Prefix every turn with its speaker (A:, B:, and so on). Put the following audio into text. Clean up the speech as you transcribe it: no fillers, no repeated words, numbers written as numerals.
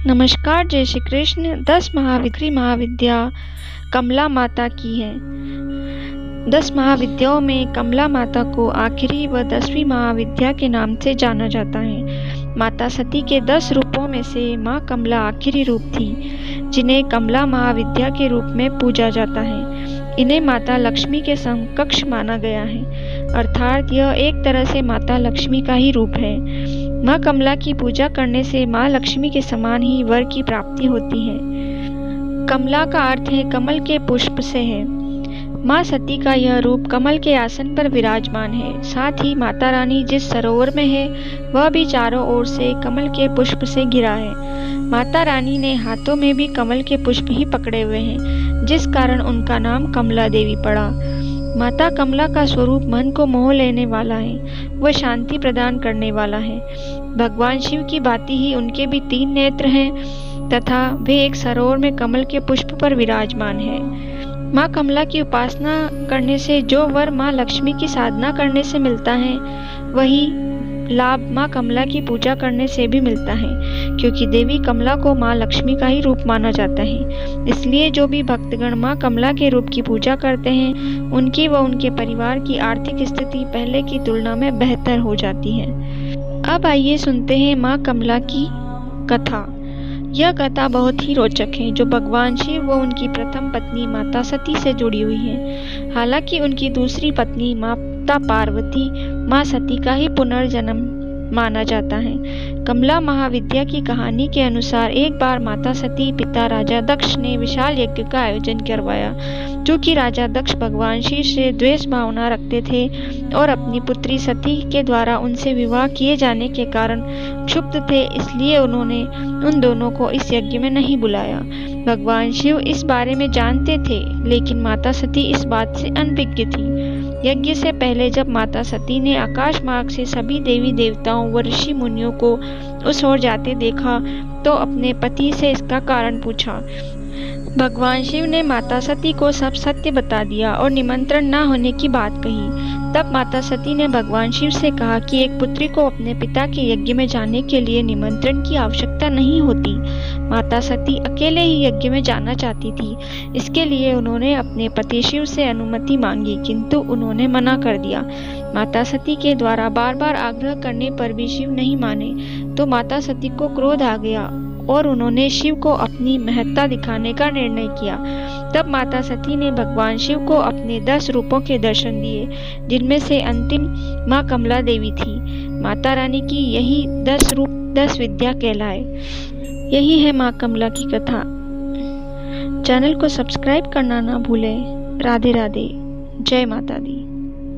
A: नमस्कार, जय श्री कृष्ण। 10 महाविद्या कमला माता की है। 10 महाविद्याओं में कमला माता को आखिरी व 10वीं महाविद्या के नाम से जाना जाता है। माता सती के 10 रूपों में से माँ कमला आखिरी रूप थी, जिन्हें कमला महाविद्या के रूप में पूजा जाता है। इन्हें माता लक्ष्मी के समकक्ष माना गया है, अर्थात यह एक तरह से माता लक्ष्मी का ही रूप है। माँ कमला की पूजा करने से माँ लक्ष्मी के समान ही वर की प्राप्ति होती है। कमला का अर्थ है कमल के पुष्प से है। माँ सती का यह रूप कमल के आसन पर विराजमान है। साथ ही माता रानी जिस सरोवर में है वह भी चारों ओर से कमल के पुष्प से घिरा है। माता रानी ने हाथों में भी कमल के पुष्प ही पकड़े हुए हैं, जिस कारण उनका नाम कमला देवी पड़ा। माता कमला का स्वरूप मन को मोह लेने वाला है, वह शांति प्रदान करने वाला है। भगवान शिव की भांति ही उनके भी 3 नेत्र हैं तथा वे एक सरोवर में कमल के पुष्प पर विराजमान है। माँ कमला की उपासना करने से जो वर माँ लक्ष्मी की साधना करने से मिलता है, वही लाभ माँ कमला की पूजा करने से भी मिलता है, क्योंकि देवी कमला को माँ लक्ष्मी का ही रूप माना जाता है। इसलिए जो भी भक्तगण माँ कमला के रूप की पूजा करते हैं, उनकी व उनके परिवार की आर्थिक स्थिति पहले की तुलना में बेहतर हो जाती है। अब आइए सुनते हैं माँ कमला की कथा। यह कथा बहुत ही रोचक है, जो भगवान शिव व उनकी प्रथम पत्नी माता सती से जुड़ी हुई है। हालांकि उनकी दूसरी पत्नी माता पार्वती माँ सती का ही पुनर्जन्म माना जाता है। कमला महाविद्या की कहानी के अनुसार एक बार माता सती पिता राजा दक्ष ने विशाल यज्ञ का आयोजन करवाया। चूँकि राजा दक्ष भगवान शिव से द्वेष भावना रखते थे और अपनी पुत्री सती के द्वारा उनसे विवाह किए जाने के कारण क्षुब्ध थे, इसलिए उन्होंने उन दोनों को इस यज्ञ में नहीं बुलाया। भगवान शिव इस बारे में जानते थे, लेकिन माता सती इस बात से अनभिज्ञ थी। यज्ञ से पहले जब माता सती ने आकाश मार्ग से सभी देवी देवताओं व ऋषि मुनियों को उस ओर जाते देखा, तो अपने पति से इसका कारण पूछा। भगवान शिव ने माता सती को सब सत्य बता दिया और निमंत्रण न होने की बात कही। तब माता सती ने भगवान शिव से कहा कि एक पुत्री को अपने पिता के यज्ञ में जाने के लिए निमंत्रण की आवश्यकता नहीं होती। माता सती अकेले ही यज्ञ में जाना चाहती थी। इसके लिए उन्होंने अपने पति शिव से अनुमति मांगी, किंतु उन्होंने मना कर दिया। माता सती के द्वारा बार बार आग्रह करने पर भी शिव नहीं माने, तो माता सती को क्रोध आ गया और उन्होंने शिव को अपनी महत्ता दिखाने का निर्णय किया। तब माता सती ने भगवान शिव को अपने 10 रूपों के दर्शन दिए, जिनमें से अंतिम माँ कमला देवी थी। माता रानी की यही 10 रूप 10 विद्या कहलाए। यही है माँ कमला की कथा। चैनल को सब्सक्राइब करना ना भूलें। राधे राधे। जय माता दी।